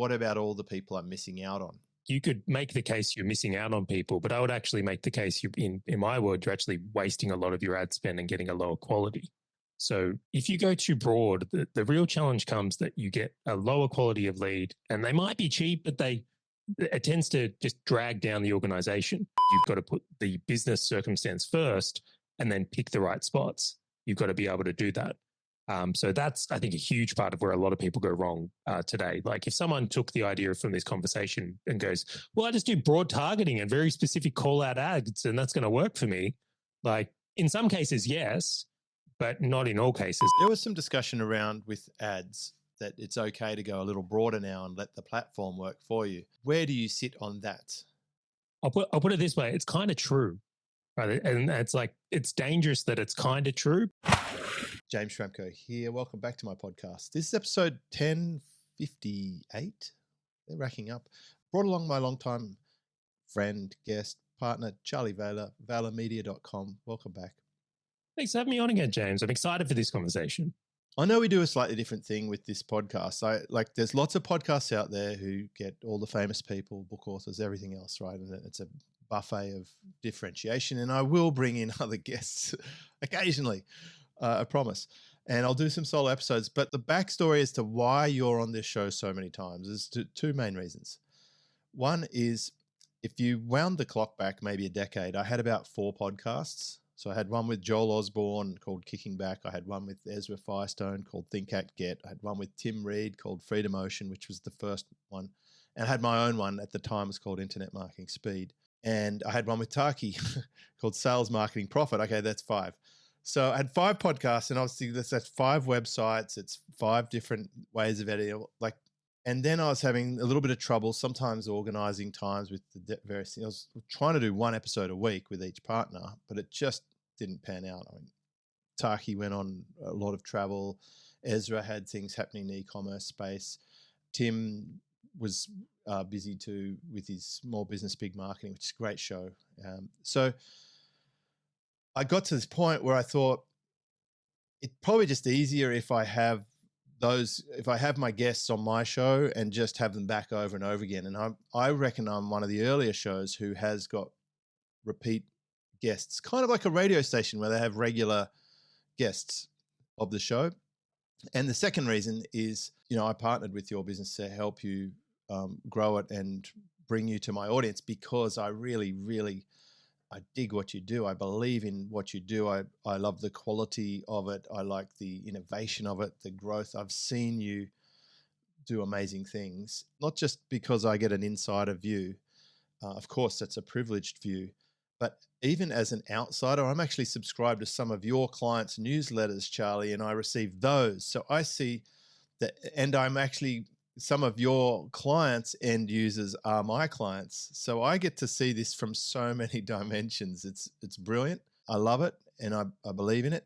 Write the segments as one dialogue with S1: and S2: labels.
S1: what about all the people I'm missing out on?
S2: You could make the case you're missing out on people, but I would actually make the case in my word, you're actually wasting a lot of your ad spend and getting a lower quality. So if you go too broad, the real challenge comes that you get a lower quality of lead, and they might be cheap, but it tends to just drag down the organization. You've got to put the business circumstance first and then pick the right spots. You've got to be able to do that. So that's, I think, a huge part of where a lot of people go wrong today. Like if someone took the idea from this conversation and goes, well, I just do broad targeting and very specific call out ads, and that's going to work for me. Like in some cases, yes, but not in all cases.
S1: There was some discussion around with ads that it's okay to go a little broader now and let the platform work for you. Where do you sit on that?
S2: I'll put it this way. It's kind of true. Right? And it's like, it's dangerous that it's kind of true.
S1: James Schramko here. Welcome back to my podcast. This is episode 1058. They're racking up. Brought along my longtime friend, guest, partner, Charley Valher, ValherMedia.com. Welcome back.
S2: Thanks for having me on again, James. I'm excited for this conversation.
S1: I know we do a slightly different thing with this podcast. There's lots of podcasts out there who get all the famous people, book authors, everything else, right? And it's a buffet of differentiation. And I will bring in other guests occasionally, I promise. And I'll do some solo episodes. But the backstory as to why you're on this show so many times is two main reasons. One is if you wound the clock back maybe a decade, I had about 4 podcasts. So I had one with Joel Osborne called Kicking Back. I had one with Ezra Firestone called Think Act Get. I had one with Tim Reed called Freedom Ocean, which was the first one. And I had my own one at the time. It was called Internet Marketing Speed. And I had one with Taki called Sales Marketing Profit. Okay, that's 5. So I had 5 podcasts, and obviously that's 5 websites. It's 5 different ways of editing. And then I was having a little bit of trouble sometimes organizing times with the various things. I was trying to do 1 episode a week with each partner, but it just didn't pan out. I mean, Taki went on a lot of travel. Ezra had things happening in the e-commerce space. Tim was busy too with his Small Business Big Marketing, which is a great show. So I got to this point where I thought it's probably just easier if I have my guests on my show and just have them back over and over again. And I reckon I'm one of the earlier shows who has got repeat guests, kind of like a radio station where they have regular guests of the show. And the second reason is, I partnered with your business to help you grow it and bring you to my audience because I really, really, I dig what you do. I believe in what you do. I love the quality of it. I like the innovation of it, the growth. I've seen you do amazing things, not just because I get an insider view. Of course, that's a privileged view. But even as an outsider, I'm actually subscribed to some of your clients' newsletters, Charley, and I receive those. So I see that, and I'm actually, some of your clients' end users are my clients. So I get to see this from so many dimensions. It's brilliant. I love it, and I believe in it.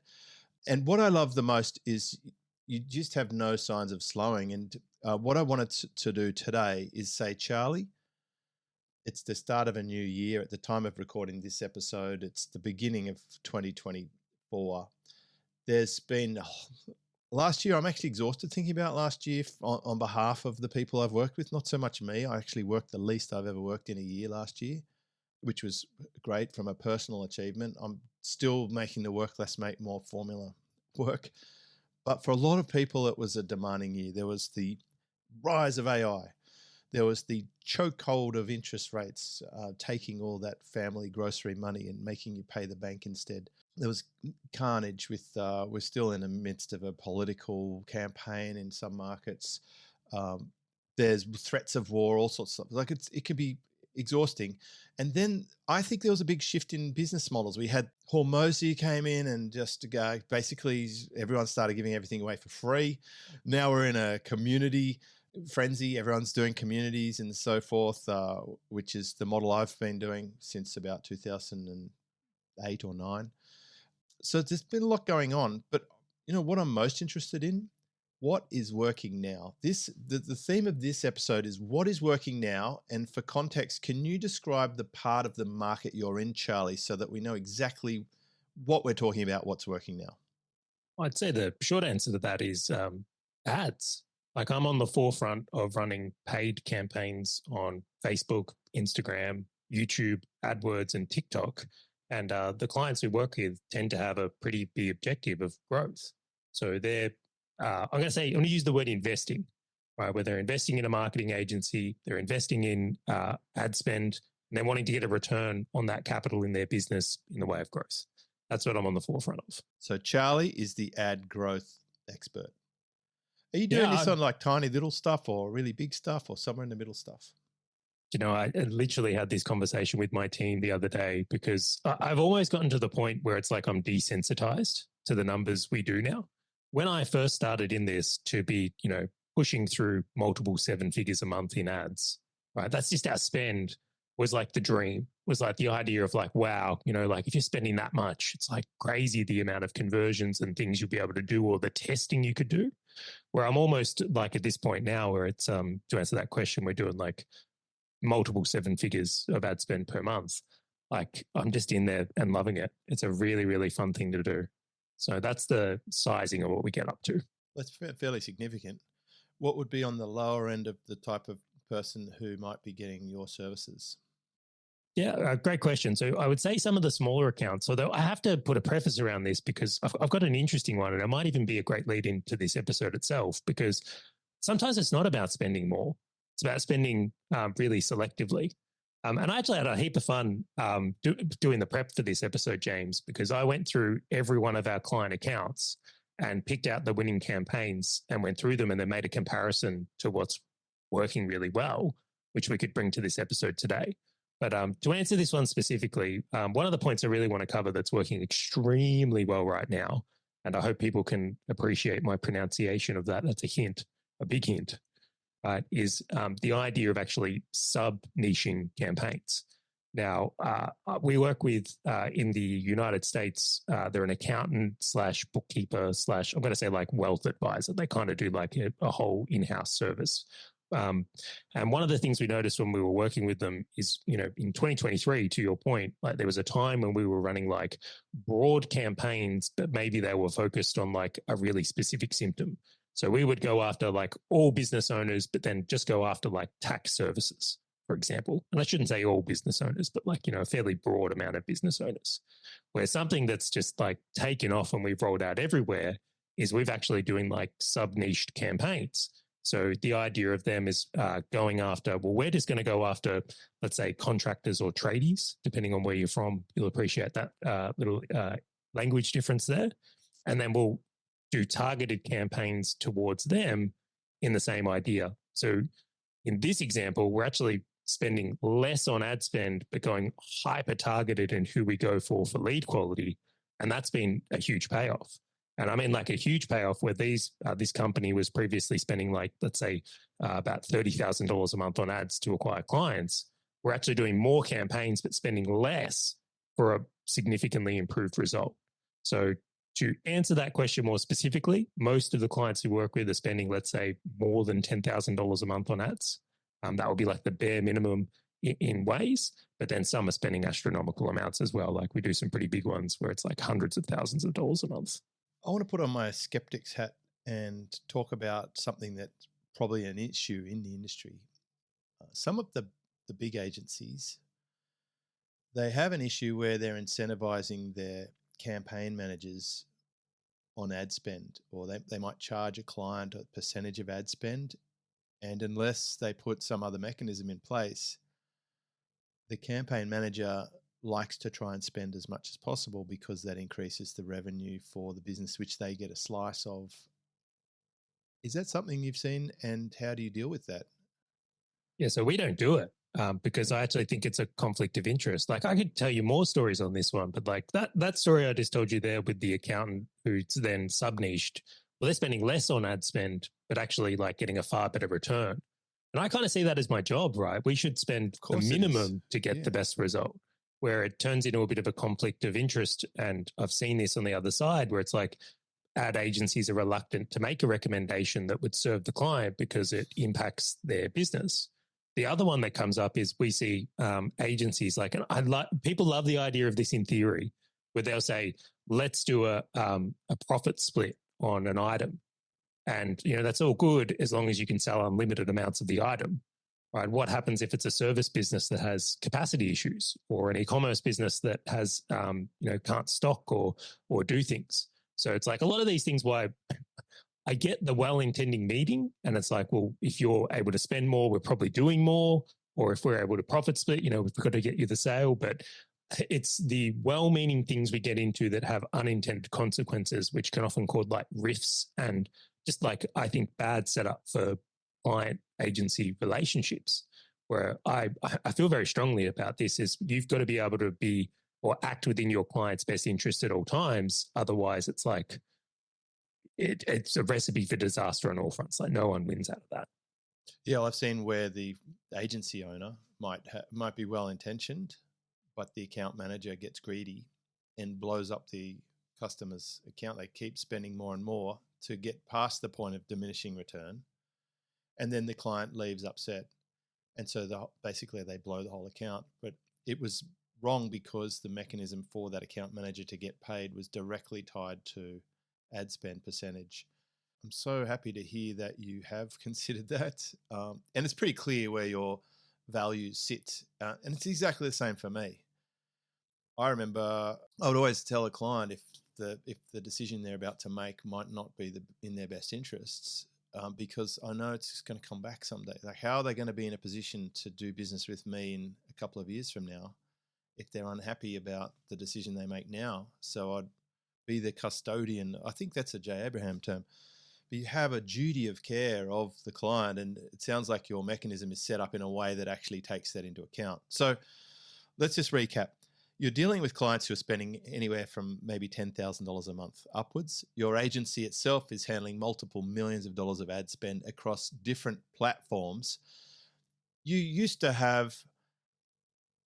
S1: And what I love the most is you just have no signs of slowing. And what I wanted to do today is say, Charley, it's the start of a new year. At the time of recording this episode, it's the beginning of 2024. There's been, last year, I'm actually exhausted thinking about last year on behalf of the people I've worked with, not so much me. I actually worked the least I've ever worked in a year last year, which was great from a personal achievement. I'm still making the work less, make more formula work. But for a lot of people, it was a demanding year. There was the rise of AI. There was the chokehold of interest rates, taking all that family grocery money and making you pay the bank instead. There was carnage with, we're still in the midst of a political campaign in some markets. There's threats of war, all sorts of stuff. It could be exhausting. And then I think there was a big shift in business models. We had Hormozy came in and just basically everyone started giving everything away for free. Now we're in a community frenzy. Everyone's doing communities and so forth, which is the model I've been doing since about 2008 or 9. So there's been a lot going on, but what I'm most interested in, what is working now? The theme of this episode is what is working now. And for context, can you describe the part of the market you're in, Charley, so that we know exactly what we're talking about, what's working now?
S2: I'd say the short answer to that is ads. Like I'm on the forefront of running paid campaigns on Facebook, Instagram, YouTube, AdWords, and TikTok. And the clients we work with tend to have a pretty big objective of growth. So I'm going to use the word investing, right? Where they're investing in a marketing agency, they're investing in ad spend, and they're wanting to get a return on that capital in their business in the way of growth. That's what I'm on the forefront of.
S1: So Charley is the ad growth expert. Are you doing
S2: Yeah,
S1: this on like tiny little stuff or really big stuff or somewhere in the middle stuff?
S2: I literally had this conversation with my team the other day because I've almost gotten to the point where it's like I'm desensitized to the numbers we do now. When I first started in this to be, pushing through multiple 7 figures a month in ads, right? That's just our spend was like the dream, was like the idea of like, wow, like if you're spending that much, it's like crazy the amount of conversions and things you'll be able to do or the testing you could do. Where I'm almost like at this point now where it's to answer that question, we're doing like multiple 7 figures of ad spend per month. Like I'm just in there and loving it. It's a really, really fun thing to do. So that's the sizing of what we get up to.
S1: That's fairly significant. What would be on the lower end of the type of person who might be getting your services?
S2: Yeah, great question. So I would say some of the smaller accounts, although I have to put a preface around this because I've got an interesting one and it might even be a great lead into this episode itself, because sometimes it's not about spending more. It's about spending really selectively. And I actually had a heap of fun doing the prep for this episode, James, because I went through every one of our client accounts and picked out the winning campaigns and went through them and then made a comparison to what's working really well, which we could bring to this episode today. But to answer this one specifically, one of the points I really want to cover that's working extremely well right now, and I hope people can appreciate my pronunciation of that, that's a hint, a big hint, is the idea of actually sub-niching campaigns. Now, we work with, in the United States, they're an accountant slash bookkeeper slash, I'm going to say like wealth advisor. They kind of do like a whole in-house service. And one of the things we noticed when we were working with them is, in 2023, to your point, like there was a time when we were running like broad campaigns, but maybe they were focused on like a really specific symptom. So we would go after like all business owners, but then just go after like tax services, for example. And I shouldn't say all business owners, but like, a fairly broad amount of business owners. Where something that's just like taken off and we've rolled out everywhere is we've actually doing like sub-niched campaigns. So the idea of them is going after, well, we're just going to go after, let's say, contractors or tradies, depending on where you're from. You'll appreciate that little language difference there. And then we'll do targeted campaigns towards them in the same idea. So in this example, we're actually spending less on ad spend, but going hyper targeted in who we go for lead quality. And that's been a huge payoff. And I mean like a huge payoff where this company was previously spending like, let's say about $30,000 a month on ads to acquire clients. We're actually doing more campaigns, but spending less for a significantly improved result. So to answer that question more specifically, most of the clients we work with are spending, let's say, more than $10,000 a month on ads. That would be like the bare minimum in ways, but then some are spending astronomical amounts as well. Like we do some pretty big ones where it's like hundreds of thousands of dollars a month.
S1: I want to put on my skeptic's hat and talk about something that's probably an issue in the industry. Some of the big agencies, they have an issue where they're incentivizing their campaign managers on ad spend, or they might charge a client a percentage of ad spend. And unless they put some other mechanism in place, the campaign manager likes to try and spend as much as possible because that increases the revenue for the business, which they get a slice of. Is that something you've seen, and how do you deal with that?
S2: Yeah, so we don't do it because I actually think it's a conflict of interest. Like I could tell you more stories on this one, but like that story I just told you there with the accountant who's then sub-niched, well, they're spending less on ad spend, but actually like getting a far better return. And I kind of see that as my job, right? We should spend the minimum to get the best result, where it turns into a bit of a conflict of interest. And I've seen this on the other side where it's like ad agencies are reluctant to make a recommendation that would serve the client because it impacts their business. The other one that comes up is we see agencies like, and people love the idea of this in theory, where they'll say, let's do a profit split on an item. And, that's all good as long as you can sell unlimited amounts of the item, right? What happens if it's a service business that has capacity issues, or an e-commerce business that has, can't stock or do things? So it's like a lot of these things why I get the well-intending meeting, and it's like, well, if you're able to spend more, we're probably doing more, or if we're able to profit split, we've got to get you the sale. But it's the well-meaning things we get into that have unintended consequences, which can often cause like rifts and just like, I think, bad setup for client agency relationships. Where I feel very strongly about this is you've got to be able to be or act within your client's best interest at all times. Otherwise, it's like it's a recipe for disaster on all fronts. Like no one wins out of that.
S1: Yeah, well, I've seen where the agency owner might be well intentioned, but the account manager gets greedy and blows up the customer's account. They keep spending more and more to get past the point of diminishing return, and then the client leaves upset, and so basically they blow the whole account. But it was wrong because the mechanism for that account manager to get paid was directly tied to ad spend percentage. I'm so happy to hear that you have considered that. And it's pretty clear where your values sit. And it's exactly the same for me. I remember I would always tell a client if the decision they're about to make might not be in their best interests, because I know it's going to come back someday. Like, how are they going to be in a position to do business with me in a couple of years from now if they're unhappy about the decision they make now? So I'd be the custodian. I think that's a J. Abraham term. But you have a duty of care of the client, and it sounds like your mechanism is set up in a way that actually takes that into account. So let's just recap. You're dealing with clients who are spending anywhere from maybe $10,000 a month upwards. Your agency itself is handling multiple millions of dollars of ad spend across different platforms. You used to have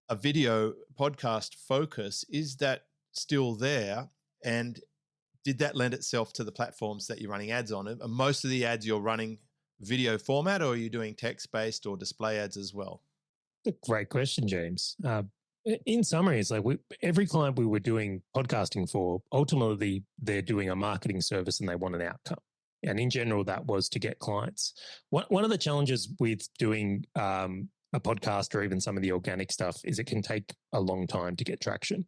S1: a video podcast focus. Is that still there? And did that lend itself to the platforms that you're running ads on? Are most of the ads you're running video format, or are you doing text-based or display ads as well?
S2: Great question, James. In summary, it's like every client we were doing podcasting for, ultimately they're doing a marketing service and they want an outcome. And in general, that was to get clients. One of the challenges with doing a podcast or even some of the organic stuff is it can take a long time to get traction.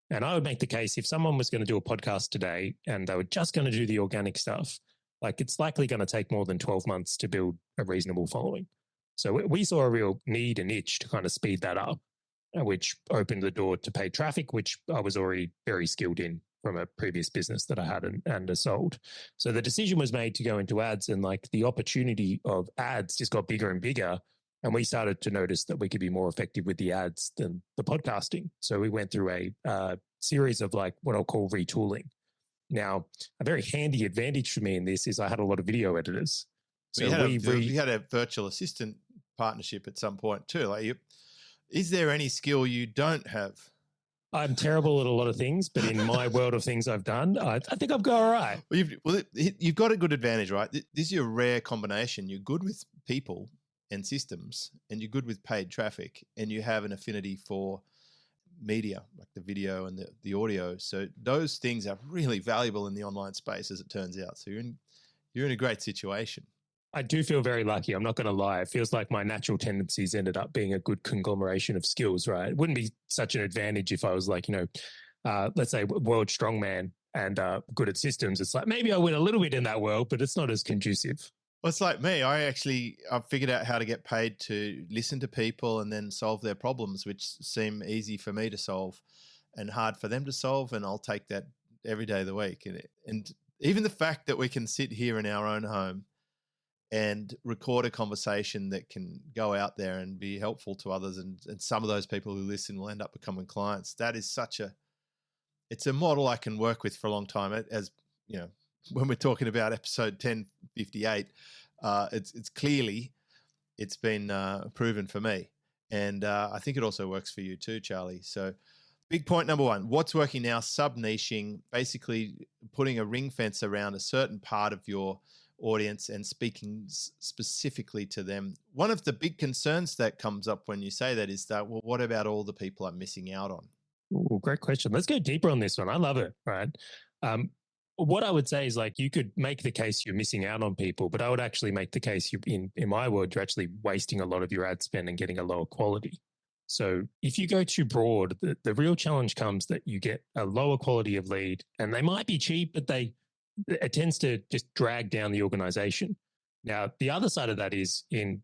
S2: And I would make the case if someone was going to do a podcast today and they were just going to do the organic stuff, like it's likely going to take more than 12 months to build a reasonable following. So we saw a real need and itch to kind of speed that up, which opened the door to paid traffic, which I was already very skilled in from a previous business that I had and sold. So the decision was made to go into ads, and like the opportunity of ads just got bigger and bigger. And we started to notice that we could be more effective with the ads than the podcasting. So we went through a series of like what I'll call retooling. Now, a very handy advantage for me in this is I had a lot of video editors.
S1: So you had a virtual assistant partnership at some point too. Like, is there any skill you don't have?
S2: I'm terrible at a lot of things, but in my world of things I've done, I think I've got all right.
S1: You've got a good advantage, right? This is your rare combination. You're good with people and systems, and you're good with paid traffic, and you have an affinity for media, like the video and the audio. So those things are really valuable in the online space, as it turns out. So you're in a great situation.
S2: I do feel very lucky. I'm not going to lie. It feels like my natural tendencies ended up being a good conglomeration of skills, right? It wouldn't be such an advantage if I was like, let's say world strongman and good at systems. It's like, maybe I win a little bit in that world, but it's not as conducive.
S1: Well, it's like me. I've figured out how to get paid to listen to people and then solve their problems, which seem easy for me to solve and hard for them to solve. And I'll take that every day of the week. And even the fact that we can sit here in our own home and record a conversation that can go out there and be helpful to others, and some of those people who listen will end up becoming clients. That is it's a model I can work with for a long time. As you know, when we're talking about episode 1058, it's been proven for me. And I think it also works for you too, Charlie. So big point number one, what's working now? Sub-niching, basically putting a ring fence around a certain part of your audience and speaking specifically to them. One of the big concerns that comes up when you say that is that, well, what about all the people I'm missing out on?
S2: Ooh, great question. Let's go deeper on this one. I love it, right? What I would say is like you could make the case you're missing out on people, but I would actually make the case in my world, you're actually wasting a lot of your ad spend and getting a lower quality. So if you go too broad, the real challenge comes that you get a lower quality of lead, and they might be cheap, but it tends to just drag down the organization. Now, the other side of that is in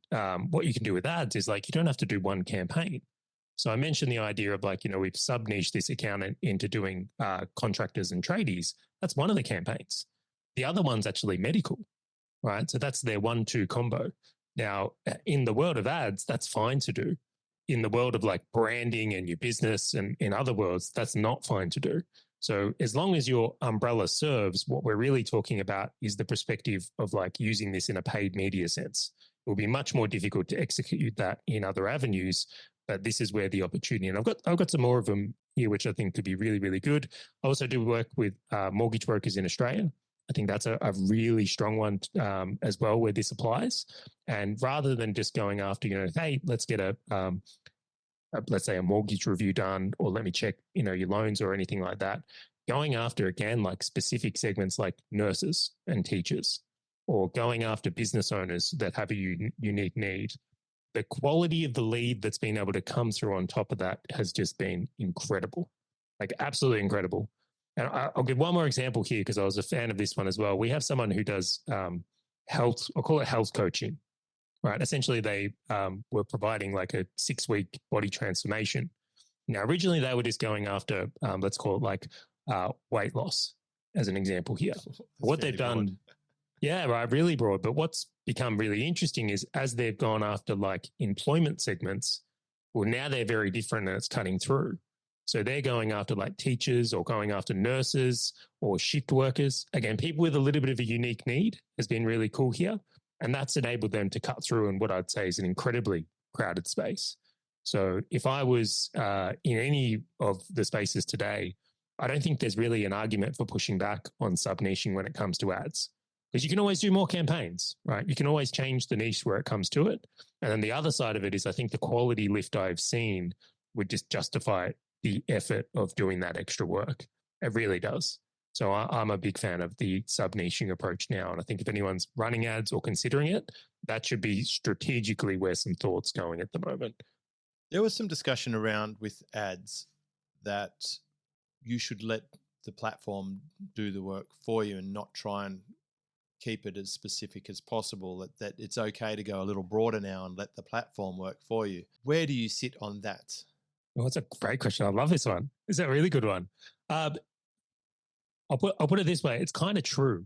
S2: what you can do with ads is like you don't have to do one campaign. So I mentioned the idea of like, we've sub-niched this account into doing contractors and tradies. That's one of the campaigns. The other one's actually medical, right? So that's their 1-2 combo. Now, in the world of ads, that's fine to do. In the world of like branding and your business and in other worlds, that's not fine to do. So as long as your umbrella serves, what we're really talking about is the perspective of like using this in a paid media sense. It will be much more difficult to execute that in other avenues, but this is where the opportunity, and I've got some more of them here, which I think could be really, really good. I also do work with mortgage brokers in Australia. I think that's a really strong one as well, where this applies. And rather than just going after, hey, let's get let's say a mortgage review done, or let me check, your loans or anything like that, going after, again, like specific segments like nurses and teachers, or going after business owners that have a unique need. The quality of the lead that's been able to come through on top of that has just been incredible, like absolutely incredible. And I'll give one more example here because I was a fan of this one as well. We have someone who does health, I'll call it health coaching, right? Essentially, they were providing like a 6-week body transformation. Now, originally, they were just going after, let's call it like weight loss as an example here. What they've done, yeah, right, really broad. But what's become really interesting is as they've gone after like employment segments, well, now they're very different and it's cutting through. So they're going after like teachers or going after nurses or shift workers. Again, people with a little bit of a unique need has been really cool here. And that's enabled them to cut through in what I'd say is an incredibly crowded space. So if I was in any of the spaces today, I don't think there's really an argument for pushing back on sub-niching when it comes to ads. Because you can always do more campaigns, right? You can always change the niche where it comes to it. And then the other side of it is I think the quality lift I've seen would just justify the effort of doing that extra work. It really does. So I'm a big fan of the sub-niching approach now. And I think if anyone's running ads or considering it, that should be strategically where some thought's going at the moment.
S1: There was some discussion around with ads that you should let the platform do the work for you and not try and keep it as specific as possible, that it's okay to go a little broader now and let the platform work for you. Where do you sit on that?
S2: Well, that's a great question. I love this one. It's a really good one. I'll put it this way. It's kind of true,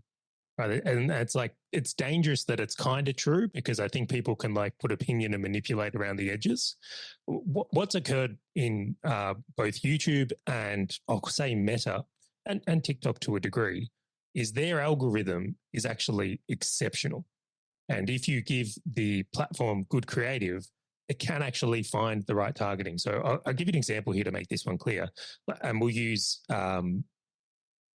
S2: right? And it's like, it's dangerous that it's kind of true because I think people can like put opinion and manipulate around the edges. What's occurred in both YouTube and I'll say Meta and TikTok to a degree is their algorithm is actually exceptional. And if you give the platform good creative, it can actually find the right targeting. So I'll give you an example here to make this one clear. And we'll use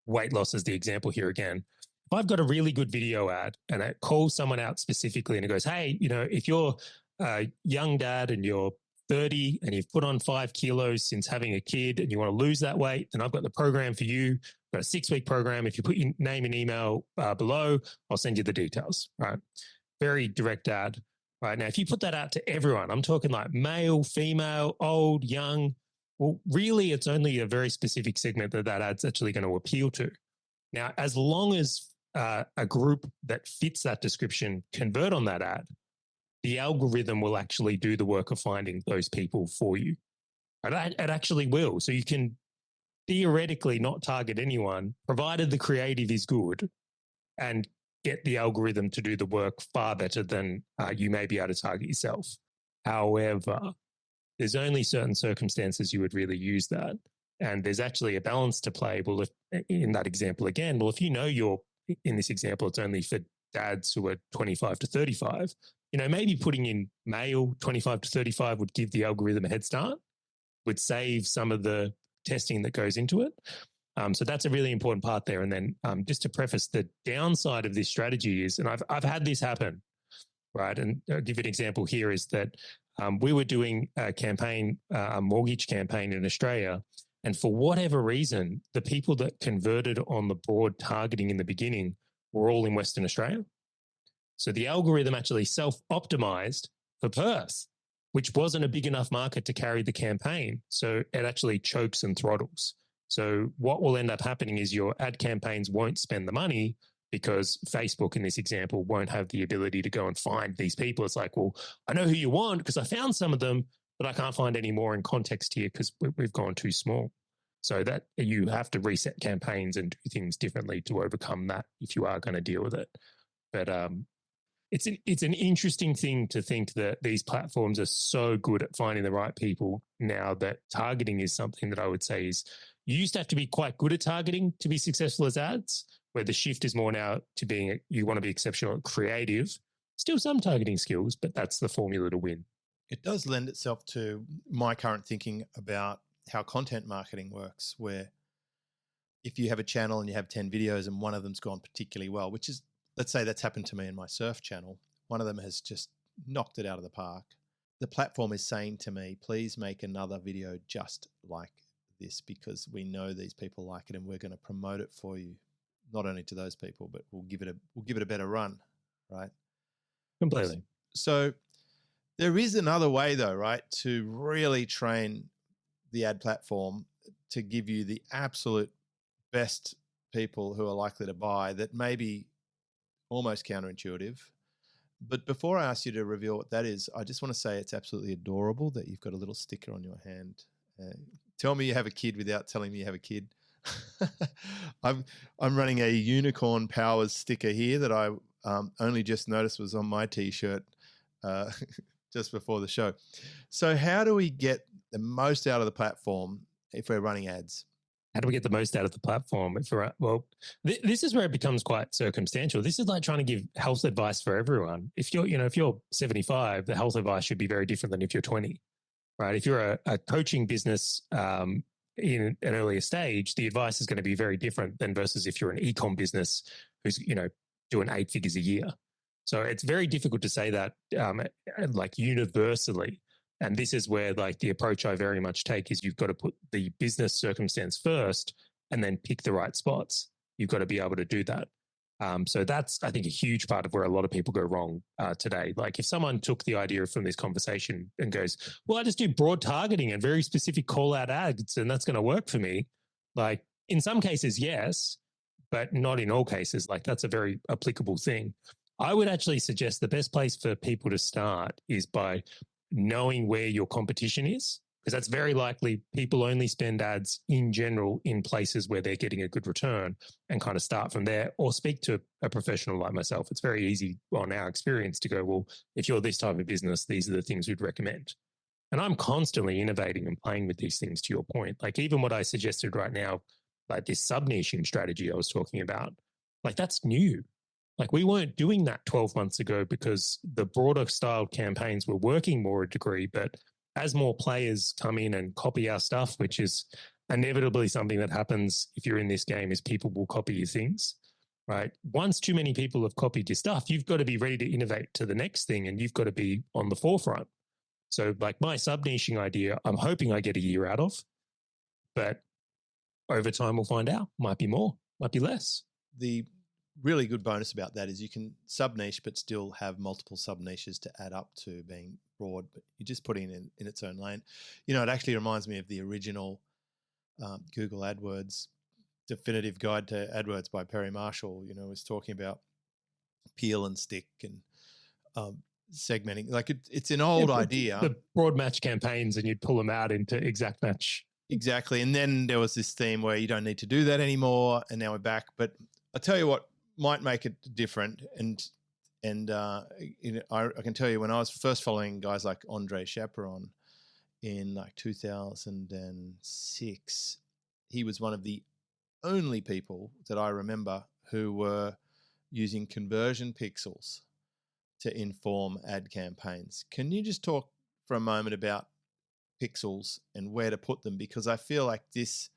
S2: weight loss as the example here again. If I've got a really good video ad and it calls someone out specifically and it goes, hey, if you're a young dad and you're 30 and you've put on 5 kilos since having a kid and you want to lose that weight, then I've got the program for you. I've got a 6-week program. If you put your name and email below, I'll send you the details, right? Very direct ad, right? Now, if you put that out to everyone, I'm talking like male, female, old, young, well, really, it's only a very specific segment that ad's actually going to appeal to. Now, as long as a group that fits that description convert on that ad, the algorithm will actually do the work of finding those people for you. It actually will. So you can theoretically not target anyone, provided the creative is good, and get the algorithm to do the work far better than you may be able to target yourself. However, there's only certain circumstances you would really use that. And there's actually a balance to play. Well, if in that example again, well, if you're in this example, it's only for dads who are 25 to 35, maybe putting in male 25 to 35 would give the algorithm a head start, would save some of the testing that goes into it. So that's a really important part there. And then just to preface, the downside of this strategy is, and I've had this happen, right? And I'll give you an example here is that we were doing a campaign, a mortgage campaign in Australia, And for whatever reason, the people that converted on the broad targeting in the beginning were all in Western Australia. So the algorithm actually self-optimized for Perth, which wasn't a big enough market to carry the campaign. So it actually chokes and throttles. So what will end up happening is your ad campaigns won't spend the money because Facebook, in this example, won't have the ability to go and find these people. It's like, well, I know who you want because I found some of them, but I can't find any more in context here because we've gone too small. So that you have to reset campaigns and do things differently to overcome that if you are going to deal with it. But it's an interesting thing to think that these platforms are so good at finding the right people now that targeting is something that I would say is you used to have to be quite good at targeting to be successful as ads, where the shift is more now to being you want to be exceptional at creative, still some targeting skills, but that's the formula to win.
S1: It does lend itself to my current thinking about how content marketing works, where if you have a channel and you have 10 videos and one of them's gone particularly well, which is, let's say that's happened to me in my surf channel, one of them has just knocked it out of the park. The platform is saying to me, please make another video just like this because we know these people like it and we're going to promote it for you. Not only to those people, but we'll give it a better run, right?
S2: Completely.
S1: So there is another way though, right, to really train the ad platform to give you the absolute best people who are likely to buy that may be almost counterintuitive. But before I ask you to reveal what that is, I just want to say it's absolutely adorable that you've got a little sticker on your hand. Tell me you have a kid without telling me you have a kid. I'm running a Unicorn Powers sticker here that I only just noticed was on my T-shirt just before the show. So how do we get the most out of the platform if we're running ads?
S2: How do we get the most out of the platform? Well, this is where it becomes quite circumstantial. This is like trying to give health advice for everyone. If you're 75, the health advice should be very different than if you're 20, right? If you're a coaching business in an earlier stage, the advice is going to be very different than versus if you're an e-com business who's doing 8 figures a year. So it's very difficult to say that like universally. And this is where like the approach I very much take is you've got to put the business circumstance first and then pick the right spots. You've got to be able to do that. So that's, I think, a huge part of where a lot of people go wrong today. Like if someone took the idea from this conversation and goes, well, I just do broad targeting and very specific call out ads and that's going to work for me. Like in some cases, yes, but not in all cases. Like that's a very applicable thing. I would actually suggest the best place for people to start is by knowing where your competition is, because that's very likely people only spend ads in general in places where they're getting a good return and kind of start from there or speak to a professional like myself. It's very easy on our experience to go, well, if you're this type of business, these are the things we'd recommend. And I'm constantly innovating and playing with these things to your point. Like even what I suggested right now, like this sub-niching strategy I was talking about, like that's new. Like we weren't doing that 12 months ago because the broader style campaigns were working more a degree, but as more players come in and copy our stuff, which is inevitably something that happens if you're in this game, is people will copy your things, right? Once too many people have copied your stuff, you've got to be ready to innovate to the next thing and you've got to be on the forefront. So like my sub-niching idea, I'm hoping I get a year out of, but over time we'll find out. Might be more, might be less.
S1: The really good bonus about that is you can sub-niche but still have multiple sub-niches to add up to being broad, but you're just putting it in its own lane. It actually reminds me of the original Google AdWords Definitive Guide to AdWords by Perry Marshall. Was talking about peel and stick and segmenting. Like it's an old idea.
S2: The broad match campaigns, and you'd pull them out into exact match.
S1: Exactly. And then there was this theme where you don't need to do that anymore, and now we're back. But I'll tell you what might make it different, and I can tell you when I was first following guys like Andre Chaperon in like 2006, he was one of the only people that I remember who were using conversion pixels to inform ad campaigns. Can you just talk for a moment about pixels and where to put them? Because I feel like this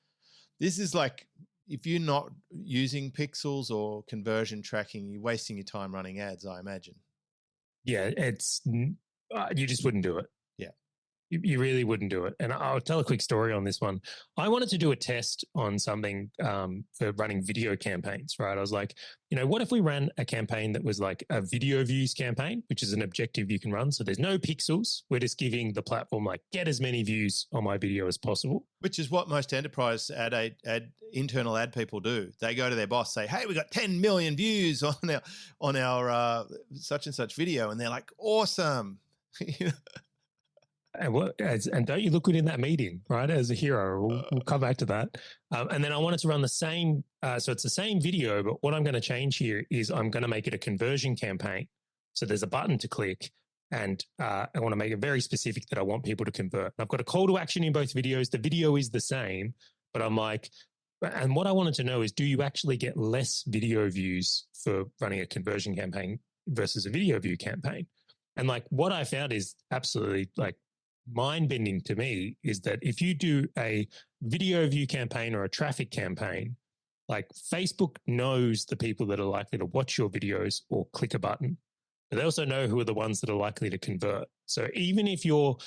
S1: is like, if you're not using pixels or conversion tracking, you're wasting your time running ads, I imagine.
S2: Yeah, it's you just wouldn't do it.
S1: Yeah.
S2: You really wouldn't do it. And I'll tell a quick story on this one. I wanted to do a test on something for running video campaigns, right? I was like, what if we ran a campaign that was like a video views campaign, which is an objective you can run. So there's no pixels. We're just giving the platform like, get as many views on my video as possible.
S1: Which is what most enterprise internal ad people do. They go to their boss, say, "Hey, we got 10 million views on our such and such video," and they're like, "Awesome."
S2: And don't you look good in that meeting, right? As a hero, we'll come back to that. And then I wanted to run the same. So it's the same video, but what I'm going to change here is I'm going to make it a conversion campaign. So there's a button to click, and I want to make it very specific that I want people to convert. I've got a call to action in both videos. The video is the same, but I'm like, and what I wanted to know is, do you actually get less video views for running a conversion campaign versus a video view campaign? And like what I found is absolutely like mind-bending to me is that if you do a video view campaign or a traffic campaign, like Facebook knows the people that are likely to watch your videos or click a button, but they also know who are the ones that are likely to convert. So even if you're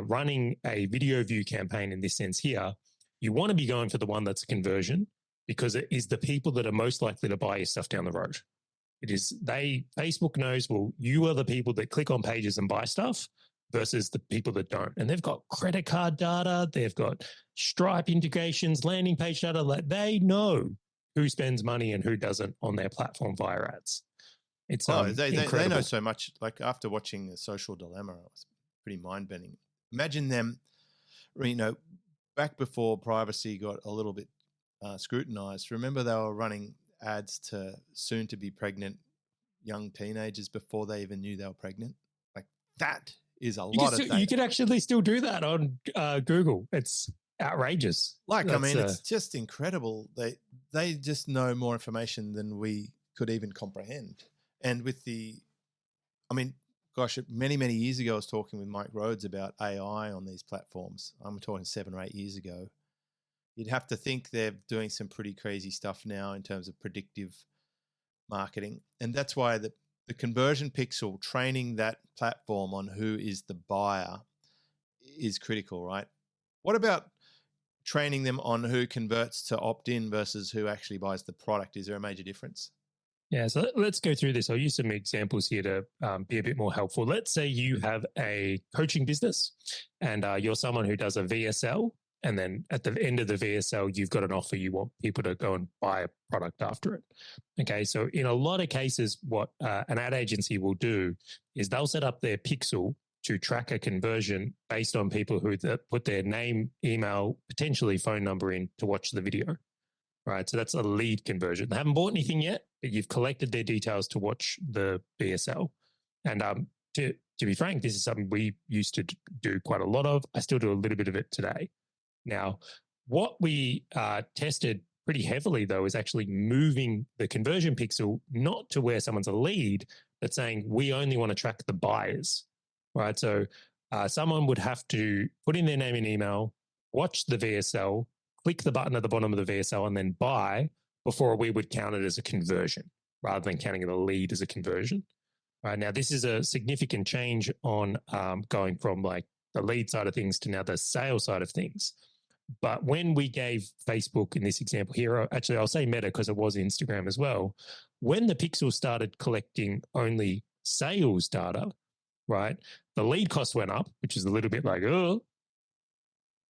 S2: running a video view campaign in this sense here, you want to be going for the one that's a conversion because it is the people that are most likely to buy your stuff down the road. It is Facebook knows, well, you are the people that click on pages and buy stuff versus the people that don't. And they've got credit card data, they've got Stripe integrations, landing page data. Like they know who spends money and who doesn't on their platform via ads. It's
S1: they know so much. Like after watching The Social Dilemma, it was pretty mind-bending. Imagine them, back before privacy got a little bit scrutinized. Remember they were running ads to soon-to-be pregnant young teenagers before they even knew they were pregnant. Like that is a lot of data.
S2: You could actually still do that on Google. It's outrageous.
S1: It's just incredible. They just know more information than we could even comprehend. And with many, many years ago, I was talking with Mike Rhodes about AI on these platforms. I'm talking 7 or 8 years ago. You'd have to think they're doing some pretty crazy stuff now in terms of predictive marketing. And that's why the conversion pixel, training that platform on who is the buyer is critical, right? What about training them on who converts to opt-in versus who actually buys the product? Is there a major difference?
S2: Yeah, so let's go through this. I'll use some examples here to be a bit more helpful. Let's say you have a coaching business and you're someone who does a VSL, and then at the end of the VSL, you've got an offer. You want people to go and buy a product after it. Okay, so in a lot of cases, what an ad agency will do is they'll set up their pixel to track a conversion based on people who put their name, email, potentially phone number in to watch the video. Right, so that's a lead conversion. They haven't bought anything yet, but you've collected their details to watch the VSL. And to be frank, this is something we used to do quite a lot of. I still do a little bit of it today. Now, what we tested pretty heavily, though, is actually moving the conversion pixel not to where someone's a lead, but saying we only want to track the buyers, right? So someone would have to put in their name and email, watch the VSL, click the button at the bottom of the VSL, and then buy before we would count it as a conversion rather than counting the lead as a conversion. Right now, this is a significant change on going from like the lead side of things to now the sales side of things. But when we gave Facebook in this example here, actually I'll say Meta because it was Instagram as well, when the pixel started collecting only sales data, right, the lead cost went up, which is a little bit like,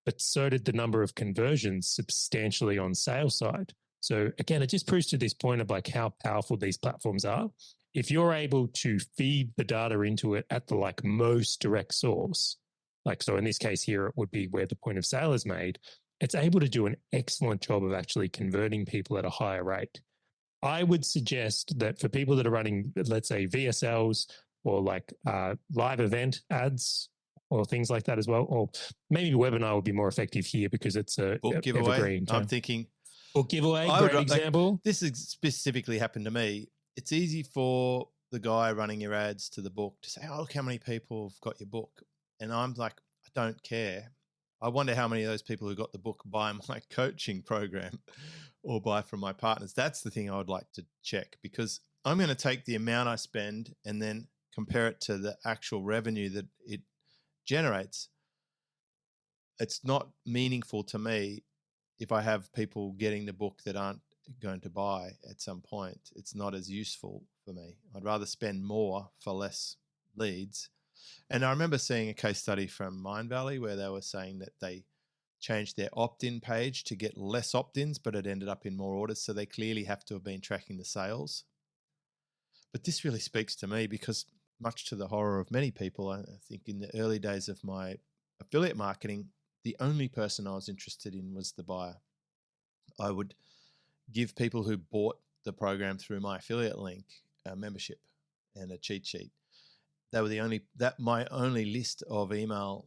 S2: but so did the number of conversions substantially on sales side. So again, it just proves to this point of like how powerful these platforms are. If you're able to feed the data into it at the like most direct source, like, so in this case here, it would be where the point of sale is made, it's able to do an excellent job of actually converting people at a higher rate. I would suggest that for people that are running, let's say VSLs or like live event ads or things like that as well, or maybe webinar would be more effective here because it's a
S1: book giveaway.
S2: Evergreen.
S1: I'm thinking
S2: book giveaway, great example.
S1: Like, this has specifically happened to me. It's easy for the guy running your ads to the book to say, oh, look how many people have got your book. And I'm like, I don't care. I wonder how many of those people who got the book buy my coaching program or buy from my partners. That's the thing I would like to check, because I'm going to take the amount I spend and then compare it to the actual revenue that it generates. it's not meaningful to me if I have people getting the book that aren't going to buy at some point. It's not as useful for me. I'd rather spend more for less leads. And I remember seeing a case study from Mindvalley where they were saying that they changed their opt-in page to get less opt-ins, but it ended up in more orders. So they clearly have to have been tracking the sales. But this really speaks to me because, much to the horror of many people, I think in the early days of my affiliate marketing, the only person I was interested in was the buyer. I would give people who bought the program through my affiliate link a membership and a cheat sheet. They were my only list of email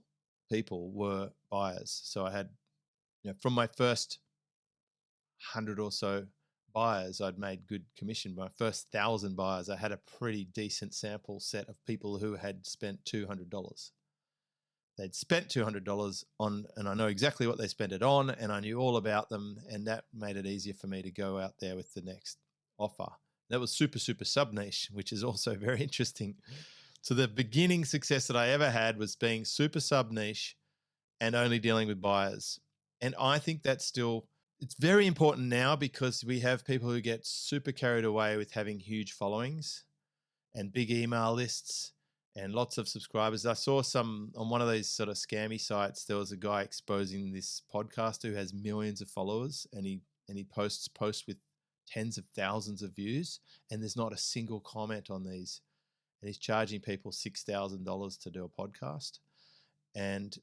S1: people were buyers. So I had, from my first 100 or so buyers, I'd made good commission. My first 1,000 buyers, I had a pretty decent sample set of people who had spent $200. They'd spent $200 on, and I know exactly what they spent it on, and I knew all about them, and that made it easier for me to go out there with the next offer. That was super, super sub-niche, which is also very interesting. So the beginning success that I ever had was being super sub-niche and only dealing with buyers. And I think that's still, it's very important now because we have people who get super carried away with having huge followings and big email lists and lots of subscribers. I saw some on one of these sort of scammy sites. There was a guy exposing this podcaster who has millions of followers, and he posts with tens of thousands of views, and there's not a single comment on these. And he's charging people $6,000 to do a podcast. And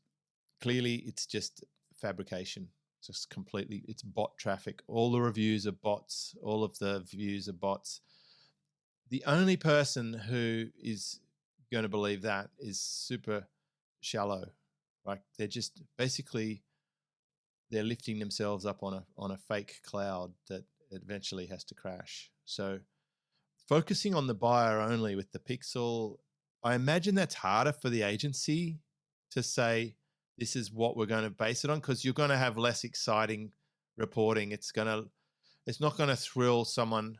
S1: clearly it's just fabrication. Just completely, it's bot traffic. All the reviews are bots. All of the views are bots. The only person who is going to believe that is super shallow. Like they're just basically, they're lifting themselves up on a fake cloud that eventually has to crash. So focusing on the buyer only with the pixel, I imagine that's harder for the agency to say, this is what we're going to base it on, because you're going to have less exciting reporting. It's not going to thrill someone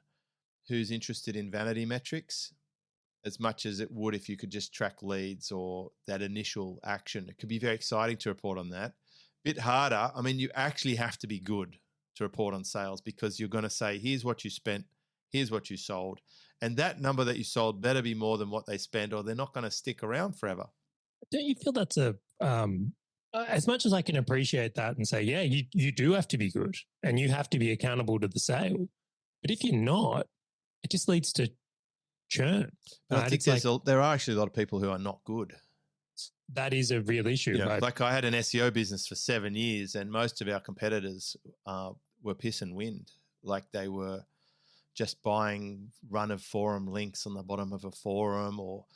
S1: who's interested in vanity metrics as much as it would if you could just track leads or that initial action. It could be very exciting to report on that. Bit harder. I mean, you actually have to be good to report on sales because you're going to say, here's what you spent, here's what you sold. And that number that you sold better be more than what they spent, or they're not going to stick around forever.
S2: Don't you feel that's as much as I can appreciate that and say, yeah, you do have to be good and you have to be accountable to the sale. But if you're not, it just leads to churn.
S1: But I think there are actually a lot of people who are not good.
S2: That is a real issue.
S1: Like I had an SEO business for 7 years, and most of our competitors were piss and wind. Like they were just buying run of forum links on the bottom of a forum, or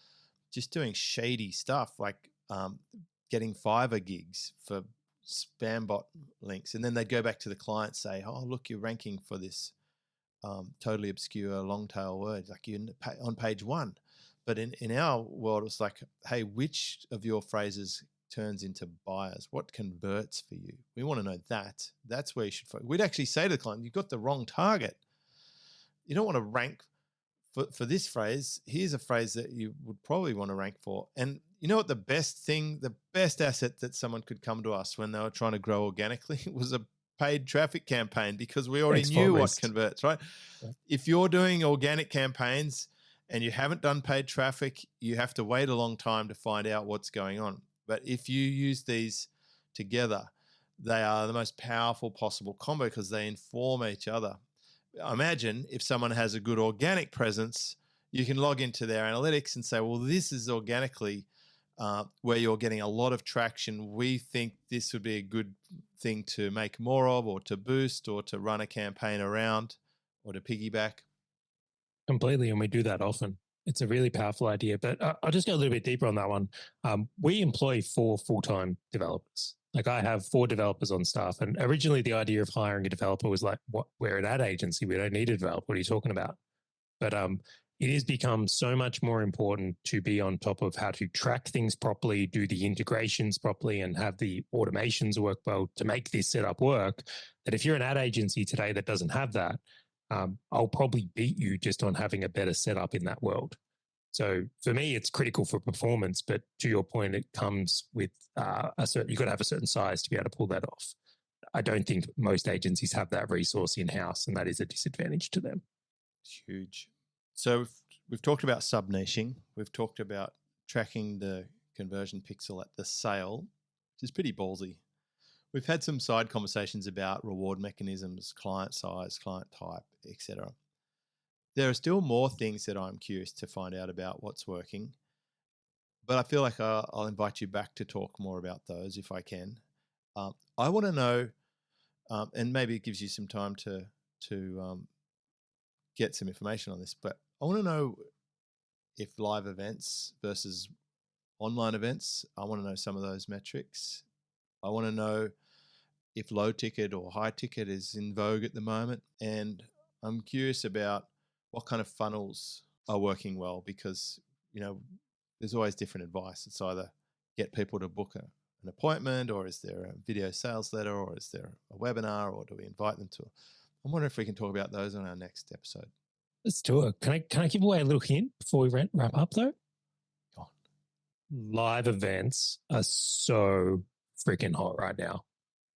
S1: just doing shady stuff like getting Fiverr gigs for spam bot links. And then they'd go back to the client, say, oh, look, you're ranking for this totally obscure long tail word, like you're on page 1. But in our world, it's like, hey, which of your phrases turns into buyers? What converts for you? We want to know that. That's where you should focus. We'd actually say to the client, you've got the wrong target. You don't want to rank for this phrase. Here's a phrase that you would probably want to rank for. And you know what the best asset that someone could come to us when they were trying to grow organically was a paid traffic campaign, because we already knew what converts, right? Yeah. If you're doing organic campaigns and you haven't done paid traffic, you have to wait a long time to find out what's going on. But if you use these together, they are the most powerful possible combo because they inform each other. Imagine if someone has a good organic presence, you can log into their analytics and say, well, this is organically where you're getting a lot of traction. We think this would be a good thing to make more of, or to boost, or to run a campaign around, or to piggyback.
S2: Completely, and we do that often. It's a really powerful idea, but I'll just go a little bit deeper on that one. We employ 4 full-time developers. Like I have 4 developers on staff, and originally the idea of hiring a developer was like, what? We're an ad agency. We don't need a developer. What are you talking about? But it has become so much more important to be on top of how to track things properly, do the integrations properly, and have the automations work well to make this setup work, that if you're an ad agency today that doesn't have that, I'll probably beat you just on having a better setup in that world. So for me, it's critical for performance, but to your point, it comes with you've got to have a certain size to be able to pull that off. I don't think most agencies have that resource in-house, and that is a disadvantage to them.
S1: It's huge. So we've talked about sub-niching. We've talked about tracking the conversion pixel at the sale, which is pretty ballsy. We've had some side conversations about reward mechanisms, client size, client type, etc. There are still more things that I'm curious to find out about what's working, but I feel like I'll invite you back to talk more about those if I can. I want to know, and maybe it gives you some time to get some information on this, but I want to know if live events versus online events, I want to know some of those metrics. I want to know if low ticket or high ticket is in vogue at the moment. And I'm curious about what kind of funnels are working well, because, there's always different advice. It's either get people to book an appointment, or is there a video sales letter, or is there a webinar, or do we invite them to? I'm wondering if we can talk about those on our next episode.
S2: Let's do it. Can I give away a little hint before we wrap up though?
S1: Go on.
S2: Live events are so freaking hot right now.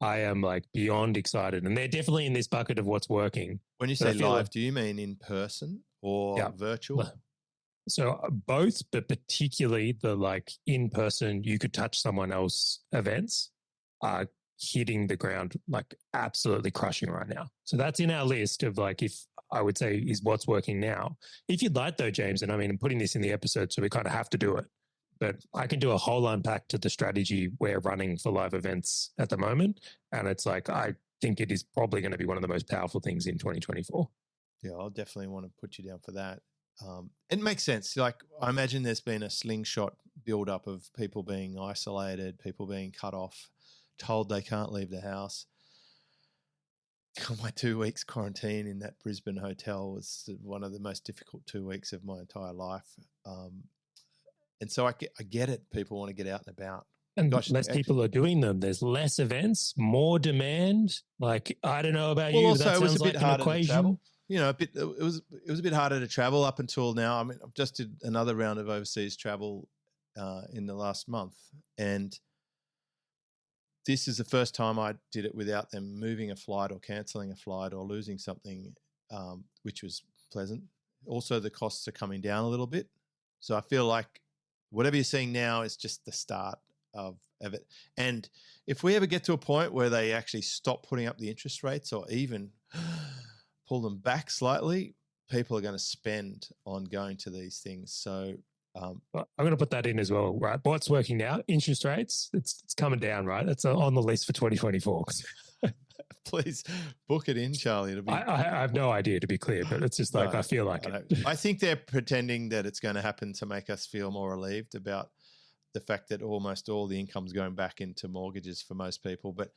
S2: I am beyond excited, and they're definitely in this bucket of what's working.
S1: When you say live, do you mean in person or virtual?
S2: So both, but particularly the in-person, you could touch someone else events are hitting the ground, absolutely crushing right now. So that's in our list of if I would say is what's working now. If you'd like though, James, and I'm putting this in the episode, so we kind of have to do it, but I can do a whole unpack to the strategy we're running for live events at the moment. And it's I think it is probably going to be one of the most powerful things in 2024.
S1: Yeah, I'll definitely want to put you down for that. It makes sense. I imagine there's been a slingshot build-up of people being isolated, people being cut off, told they can't leave the house. My 2 weeks quarantine in that Brisbane hotel was one of the most difficult 2 weeks of my entire life. And so I get it. People want to get out and about.
S2: And less people are doing them. There's less events, more demand. I don't know about you.
S1: Also,
S2: That sounds
S1: it was a bit harder
S2: an equation.
S1: to travel. It was a bit harder to travel up until now. I've just did another round of overseas travel in the last month, and this is the first time I did it without them moving a flight or cancelling a flight or losing something, which was pleasant. Also, the costs are coming down a little bit, so I feel like whatever you're seeing now is just the start of it. And if we ever get to a point where they actually stop putting up the interest rates or even pull them back slightly, people are going to spend on going to these things. So I'm
S2: going to put that in as well, right? What's working now? Interest rates. It's coming down, right? It's on the list for 2024.
S1: Please book it in, Charlie.
S2: I have no idea, to be clear, but it's just I feel like it.
S1: I think they're pretending that it's going to happen to make us feel more relieved about the fact that almost all the income's going back into mortgages for most people. But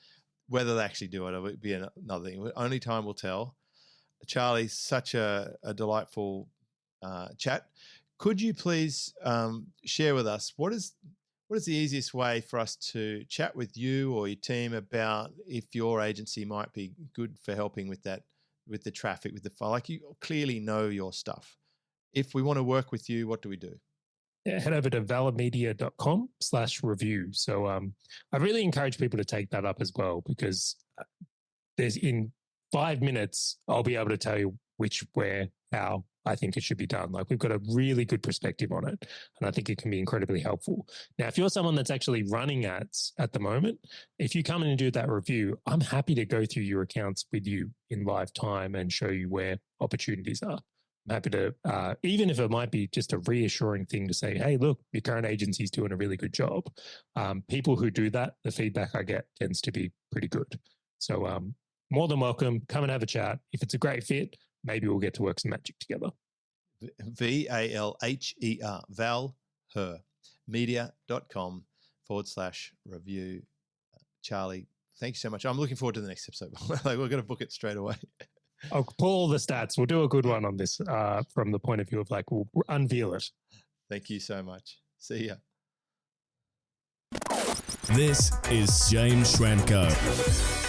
S1: whether they actually do it will be another thing. Only time will tell. Charlie, such a delightful chat. Could you please share with us what is the easiest way for us to chat with you or your team about if your agency might be good for helping with that, with the traffic, with the file? You clearly know your stuff. If we want to work with you, what do we do?
S2: Yeah, head over to ValherMedia.com/review. So I really encourage people to take that up as well, because there's in 5 minutes, I'll be able to tell you which, where, how I think it should be done. We've got a really good perspective on it, and I think it can be incredibly helpful. Now, if you're someone that's actually running ads at the moment, if you come in and do that review, I'm happy to go through your accounts with you in live time and show you where opportunities are. I'm happy to, even if it might be just a reassuring thing to say, hey, look, your current agency's doing a really good job. People who do that, the feedback I get tends to be pretty good. So more than welcome. Come and have a chat. If it's a great fit, maybe we'll get to work some magic together.
S1: ValHer, ValherMedia.com/review. Charlie, thank you so much. I'm looking forward to the next episode. We're going to book it straight away.
S2: I'll pull all the stats. We'll do a good one on this from the point of view of we'll unveil it.
S1: Thank you so much. See ya.
S3: This is James Schramko.